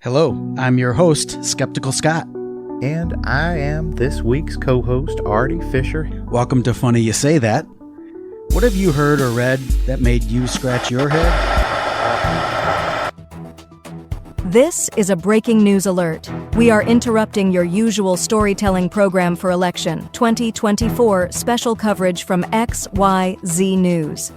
Hello, I'm your host, Skeptical Scott. And I am this week's co-host, Artie Fisher. Welcome to Funny You Say That. What have you heard or read that made you scratch your head? This is a breaking news alert. We are interrupting your usual storytelling program for election 2024 special coverage from XYZ News.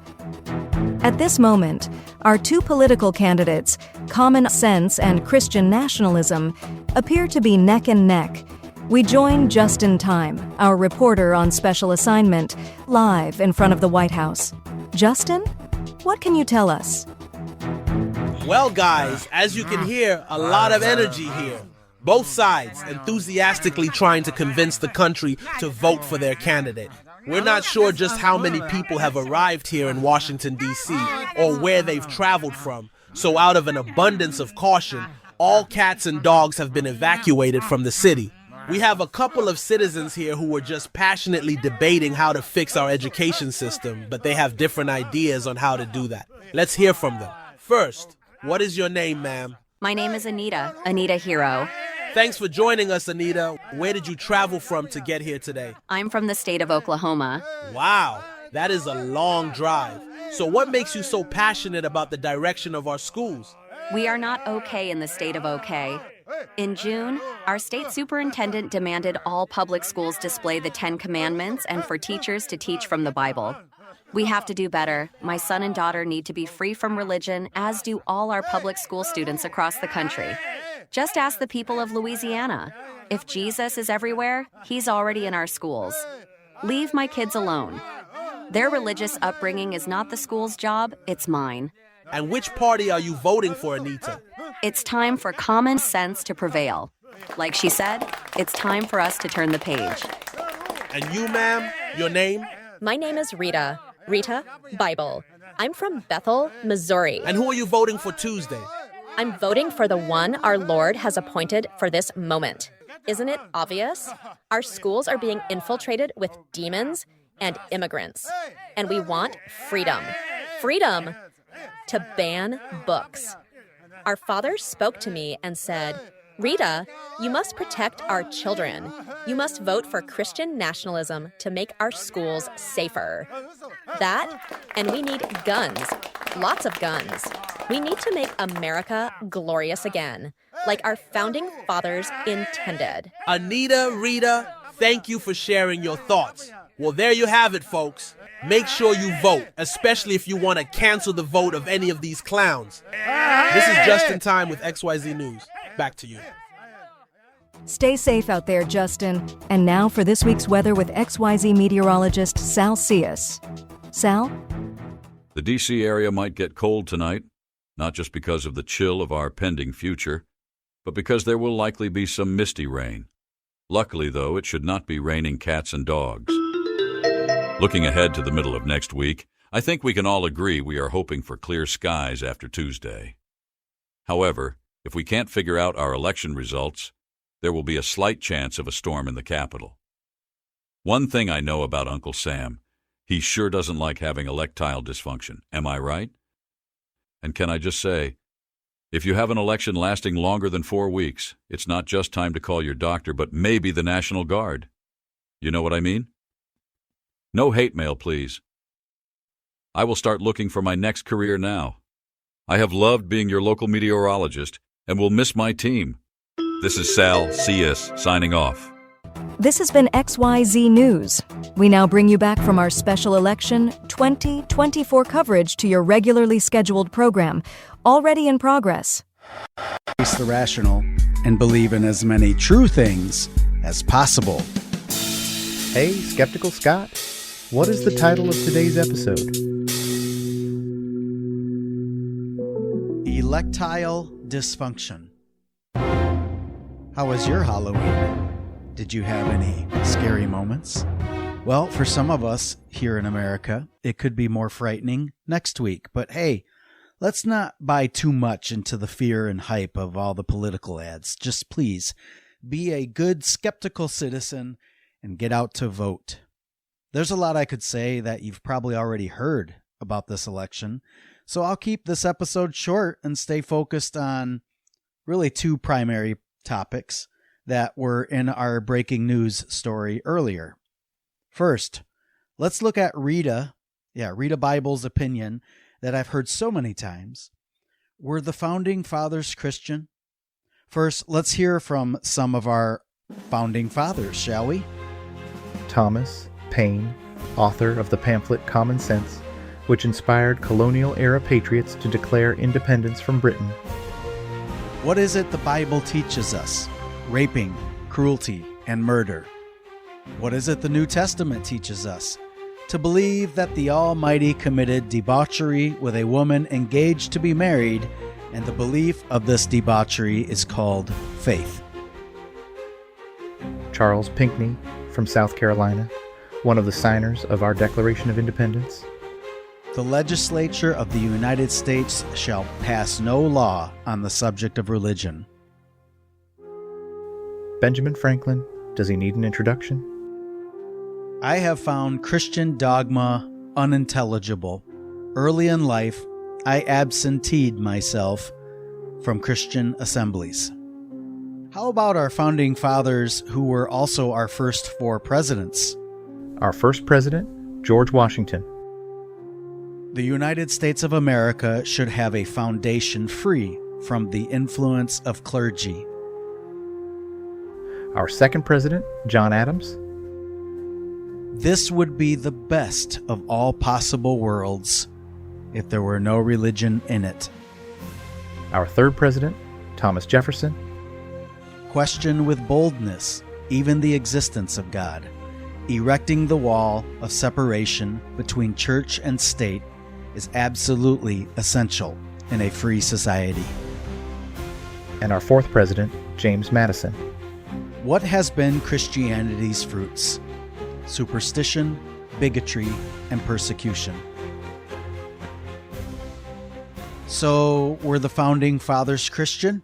At this moment, our two political candidates, Common Sense and Christian Nationalism, appear to be neck and neck. We join just in time, our reporter on special assignment, live in front of the White House. Justin, what can you tell us? Well, guys, as you can hear, a lot of energy here. Both sides enthusiastically trying to convince the country to vote for their candidate. We're not sure just how many people have arrived here in Washington, D.C., or where they've traveled from. So out of an abundance of caution, all cats and dogs have been evacuated from the city. We have a couple of citizens here who are just passionately debating how to fix our education system, but they have different ideas on how to do that. Let's hear from them. First, what is your name, ma'am? My name is Anita Hero. Thanks for joining us, Anita. Where did you travel from to get here today? I'm from the state of Oklahoma. Wow, that is a long drive. So what makes you so passionate about the direction of our schools? We are not okay in the state of okay. In June, our state superintendent demanded all public schools display the 10 Commandments and for teachers to teach from the Bible. We have to do better. My son and daughter need to be free from religion, as do all our public school students across the country. Just ask the people of Louisiana. If Jesus is everywhere, he's already in our schools. Leave my kids alone. Their religious upbringing is not the school's job, it's mine. And which party are you voting for, Anita? It's time for common sense to prevail. Like she said, it's time for us to turn the page. And you, ma'am, your name? My name is Rita Bible. I'm from Bethel, Missouri. And who are you voting for Tuesday? I'm voting for the one our Lord has appointed for this moment. Isn't it obvious? Our schools are being infiltrated with demons and immigrants. And we want freedom. Freedom to ban books. Our father spoke to me and said, Rita, you must protect our children. You must vote for Christian nationalism to make our schools safer. That, and we need guns, lots of guns. We need to make America glorious again, like our founding fathers intended. Anita, Rita, thank you for sharing your thoughts. Well, there you have it, folks. Make sure you vote, especially if you want to cancel the vote of any of these clowns. This is Just in Time with XYZ News. Back to you. Stay safe out there, Justin. And now for this week's weather with XYZ meteorologist Sal Cias. Sal? The D.C. area might get cold tonight, not just because of the chill of our pending future, but because there will likely be some misty rain. Luckily, though, it should not be raining cats and dogs. Looking ahead to the middle of next week, I think we can all agree we are hoping for clear skies after Tuesday. However, if we can't figure out our election results, there will be a slight chance of a storm in the capital. One thing I know about Uncle Sam, he sure doesn't like having electile dysfunction. Am I right? And can I just say, if you have an election lasting longer than 4 weeks, it's not just time to call your doctor, but maybe the National Guard. You know what I mean? No hate mail, please. I will start looking for my next career now. I have loved being your local meteorologist and will miss my team. This is Sal Cias signing off. This has been XYZ News. We now bring you back from our special election 2024 coverage to your regularly scheduled program, already in progress. Face the rational and believe in as many true things as possible. Hey, Skeptical Scott, what is the title of today's episode? Electile Dysfunction. How was your Halloween? Did you have any scary moments? Well, for some of us here in America, it could be more frightening next week. But hey, let's not buy too much into the fear and hype of all the political ads. Just please be a good skeptical citizen and get out to vote. There's a lot I could say that you've probably already heard about this election, so I'll keep this episode short and stay focused on really two primary topics that were in our breaking news story earlier. First, let's look at Rita Bible's opinion that I've heard so many times. Were the Founding Fathers Christian? First, let's hear from some of our Founding Fathers, shall we? Thomas Paine, author of the pamphlet Common Sense, which inspired colonial-era patriots to declare independence from Britain. What is it the Bible teaches us? Raping, cruelty, and murder. What is it the New Testament teaches us? To believe that the Almighty committed debauchery with a woman engaged to be married, and the belief of this debauchery is called faith. Charles Pinckney from South Carolina, one of the signers of our Declaration of Independence. The legislature of the United States shall pass no law on the subject of religion. Benjamin Franklin, does he need an introduction? I have found Christian dogma unintelligible. Early in life, I absenteed myself from Christian assemblies. How about our Founding Fathers who were also our first four presidents? Our first president, George Washington. The United States of America should have a foundation free from the influence of clergy. Our second president, John Adams. This would be the best of all possible worlds if there were no religion in it. Our third president, Thomas Jefferson. Question with boldness even the existence of God. Erecting the wall of separation between church and state is absolutely essential in a free society. And our fourth president, James Madison. What has been Christianity's fruits? Superstition, bigotry, and persecution. So, were the Founding Fathers Christian?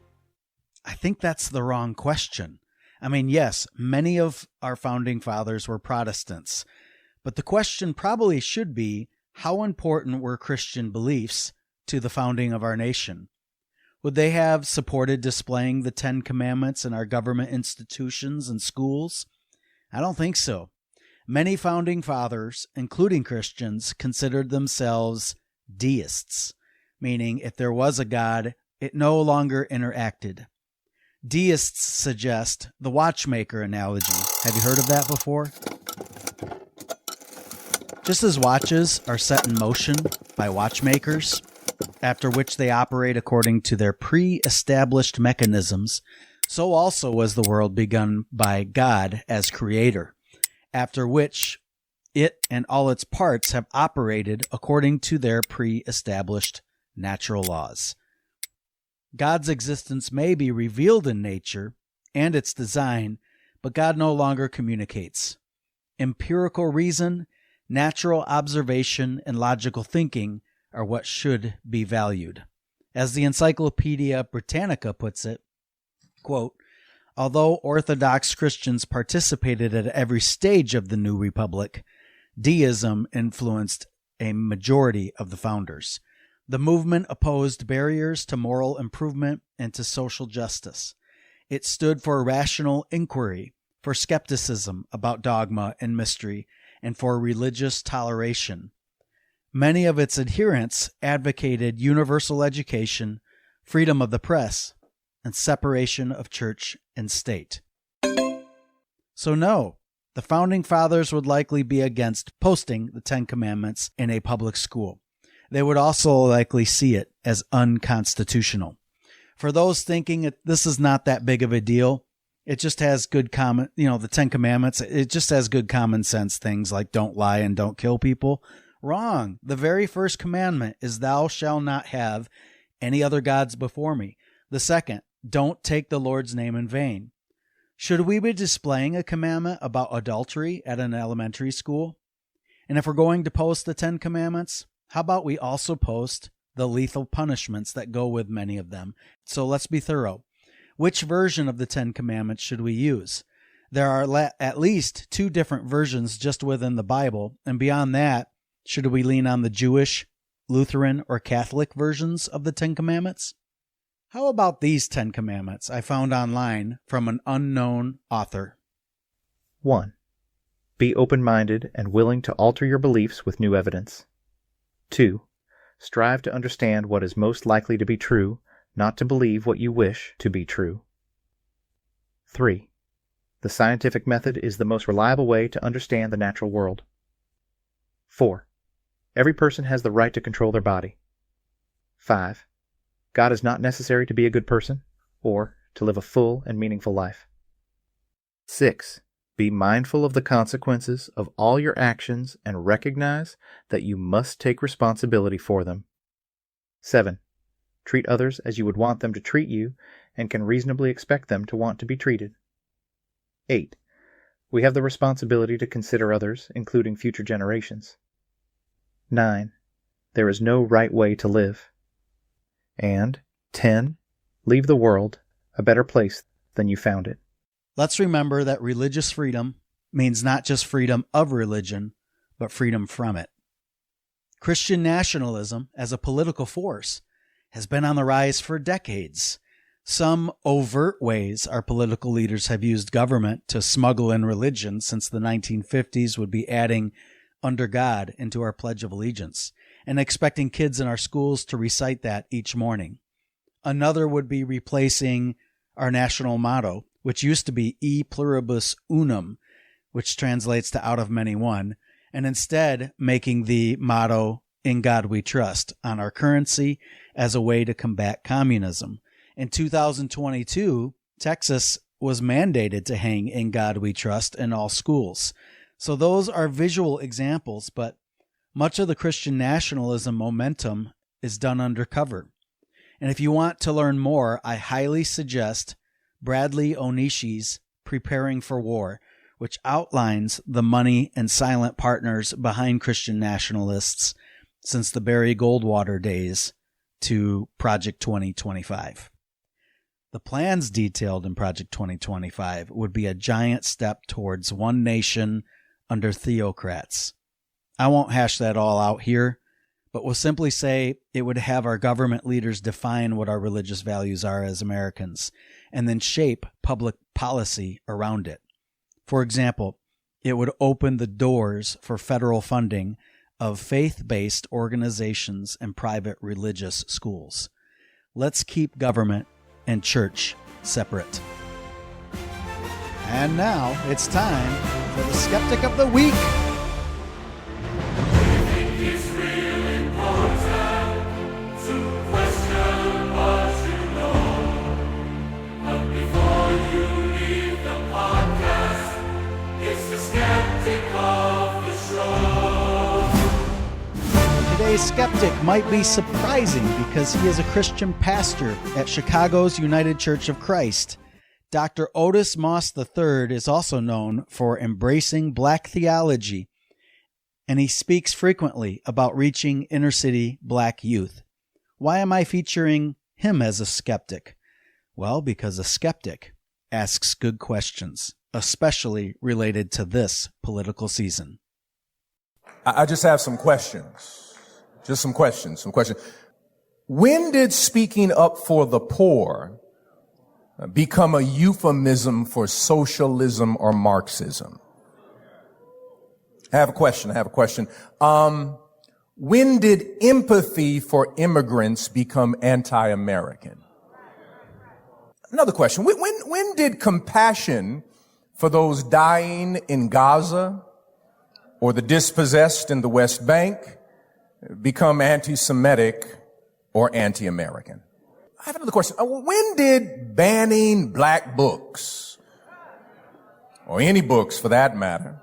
I think that's the wrong question. I mean, yes, many of our Founding Fathers were Protestants, but the question probably should be, how important were Christian beliefs to the founding of our nation? Would they have supported displaying the Ten Commandments in our government institutions and schools? I don't think so. Many Founding Fathers, including Christians, considered themselves deists, meaning if there was a God, it no longer interacted. Deists suggest the watchmaker analogy. Have you heard of that before? Just as watches are set in motion by watchmakers, after which they operate according to their pre-established mechanisms, so also was the world begun by God as creator, after which it and all its parts have operated according to their pre-established natural laws. God's existence may be revealed in nature and its design, but God no longer communicates. Empirical reason, natural observation, and logical thinking are what should be valued. As the Encyclopedia Britannica puts it, quote, although Orthodox Christians participated at every stage of the new republic, deism influenced a majority of the founders. The movement opposed barriers to moral improvement and to social justice. It stood for rational inquiry, for skepticism about dogma and mystery, and for religious toleration. Many of its adherents advocated universal education, freedom of the press, and separation of church and state. So no, the Founding Fathers would likely be against posting the Ten Commandments in a public school. They would also likely see it as unconstitutional. For those thinking this is not that big of a deal, it just has good the Ten Commandments, it just has good common sense things like don't lie and don't kill people. Wrong. The very first commandment is thou shalt not have any other gods before me. The second, don't take the Lord's name in vain. Should we be displaying a commandment about adultery at an elementary school? And if we're going to post the Ten Commandments, how about we also post the lethal punishments that go with many of them? So let's be thorough. Which version of the Ten Commandments should we use? There are at least two different versions just within the Bible, and beyond that, should we lean on the Jewish, Lutheran, or Catholic versions of the Ten Commandments? How about these 10 commandments I found online from an unknown author? 1. Be open-minded and willing to alter your beliefs with new evidence. 2. Strive to understand what is most likely to be true, not to believe what you wish to be true. 3. The scientific method is the most reliable way to understand the natural world. 4. Every person has the right to control their body. 5. God is not necessary to be a good person or to live a full and meaningful life. 6. Be mindful of the consequences of all your actions and recognize that you must take responsibility for them. 7. Treat others as you would want them to treat you and can reasonably expect them to want to be treated. 8. We have the responsibility to consider others, including future generations. 9. There is no right way to live. And 10. Leave the world a better place than you found it. Let's remember that religious freedom means not just freedom of religion, but freedom from it. Christian nationalism as a political force has been on the rise for decades. Some overt ways our political leaders have used government to smuggle in religion since the 1950s would be adding "under God" into our Pledge of Allegiance and expecting kids in our schools to recite that each morning. Another would be replacing our national motto, which used to be E pluribus unum, which translates to out of many one, and instead making the motto "In God We Trust" on our currency as a way to combat communism. In 2022, Texas was mandated to hang "In God We Trust" in all schools. So those are visual examples, but much of the Christian nationalism momentum is done undercover. And if you want to learn more, I highly suggest Bradley Onishi's Preparing for War, which outlines the money and silent partners behind Christian nationalists since the Barry Goldwater days to Project 2025. The plans detailed in Project 2025 would be a giant step towards one nation under theocrats. I won't hash that all out here, but will simply say it would have our government leaders define what our religious values are as Americans, and then shape public policy around it. For example, it would open the doors for federal funding of faith-based organizations and private religious schools. Let's keep government and church separate. And now it's time for the Skeptic of the Week. Today's skeptic might be surprising because he is a Christian pastor at Chicago's United Church of Christ. Dr. Otis Moss III is also known for embracing black theology, and he speaks frequently about reaching inner-city black youth. Why am I featuring him as a skeptic? Well, because a skeptic asks good questions, especially related to this political season. I just have some questions. Just some questions. When did speaking up for the poor become a euphemism for socialism or Marxism? I have a question. When did empathy for immigrants become anti-American? Another question. When did compassion for those dying in Gaza or the dispossessed in the West Bank become anti-Semitic or anti-American? I have another question. When did banning black books, or any books for that matter,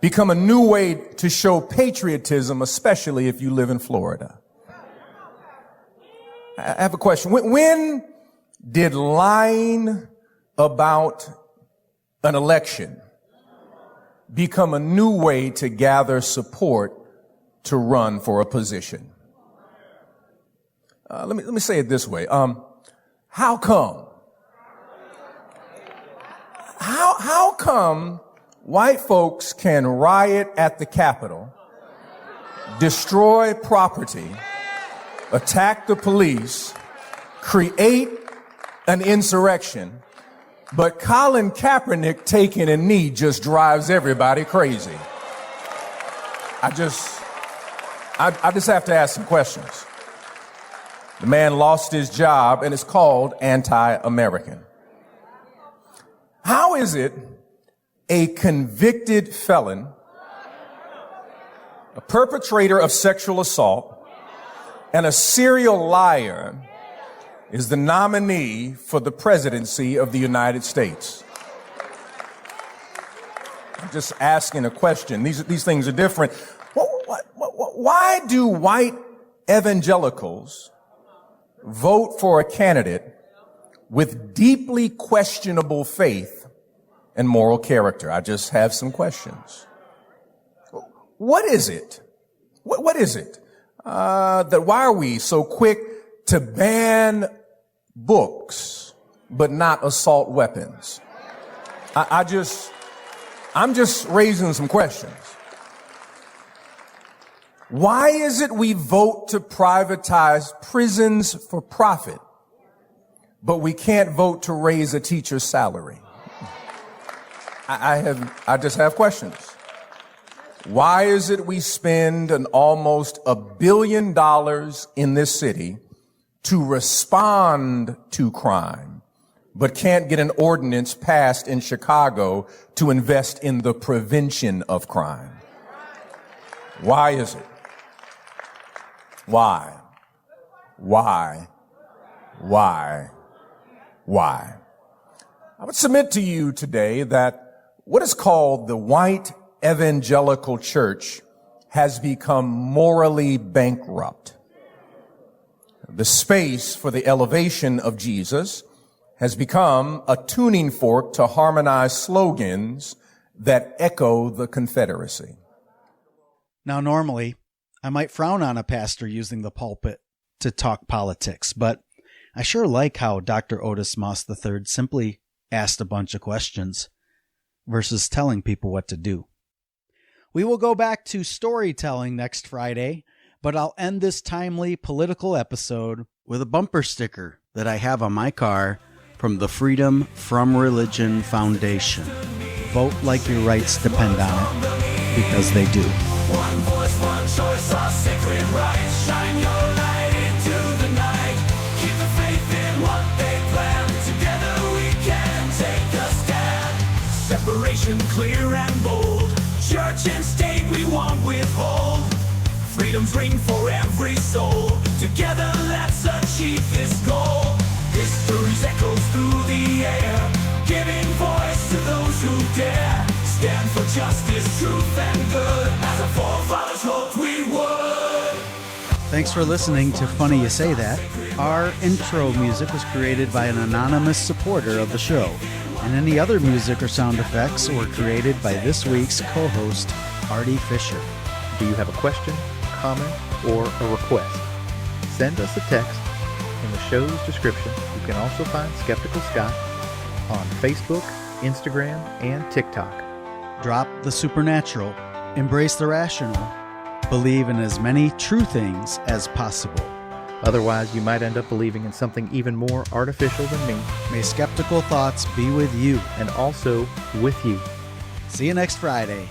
become a new way to show patriotism, especially if you live in Florida? I have a question. When did lying about an election become a new way to gather support to run for a position? Let me say it this way. How come white folks can riot at the Capitol, destroy property, attack the police, create an insurrection, but Colin Kaepernick taking a knee just drives everybody crazy. I just have to ask some questions. The man lost his job, and it's called anti-American. How is it a convicted felon, a perpetrator of sexual assault, and a serial liar is the nominee for the presidency of the United States? I'm just asking a question. These things are different. Why do white evangelicals vote for a candidate with deeply questionable faith and moral character? I just have some questions. What is it? What is it? That why are we so quick to ban books, but not assault weapons? I'm just raising some questions. Why is it we vote to privatize prisons for profit, but we can't vote to raise a teacher's salary? I just have questions. Why is it we spend almost $1 billion in this city to respond to crime, but can't get an ordinance passed in Chicago to invest in the prevention of crime? Why is it? Why? I would submit to you today that what is called the white evangelical church has become morally bankrupt. The space for the elevation of Jesus has become a tuning fork to harmonize slogans that echo the Confederacy. Now, normally, I might frown on a pastor using the pulpit to talk politics, but I sure like how Dr. Otis Moss III simply asked a bunch of questions versus telling people what to do. We will go back to storytelling next Friday, but I'll end this timely political episode with a bumper sticker that I have on my car from the Freedom from Religion Foundation. Vote like your rights depend on it, because they do. One voice, one choice, our sacred rights. Shine your light into the night. Keep the faith in what they plan. Together we can take a stand. Separation clear and bold. Church and state we won't withhold. Freedom's ring for every soul. Together let's achieve this goal. History's echoes through the air, giving voice to those who dare. Stand for justice, truth, and good, as our forefathers hoped we would. Thanks for listening to Funny You Say That. Our intro music was created by an anonymous supporter of the show, and any other music or sound effects were created by this week's co-host, Artie Fisher. Do you have a question, comment, or a request? Send us a text. In the show's description, you can also find Skeptical Scott on Facebook, Instagram, and TikTok. Drop the supernatural, embrace the rational, believe in as many true things as possible. Otherwise, you might end up believing in something even more artificial than me. May skeptical thoughts be with you. And also with you. See you next Friday.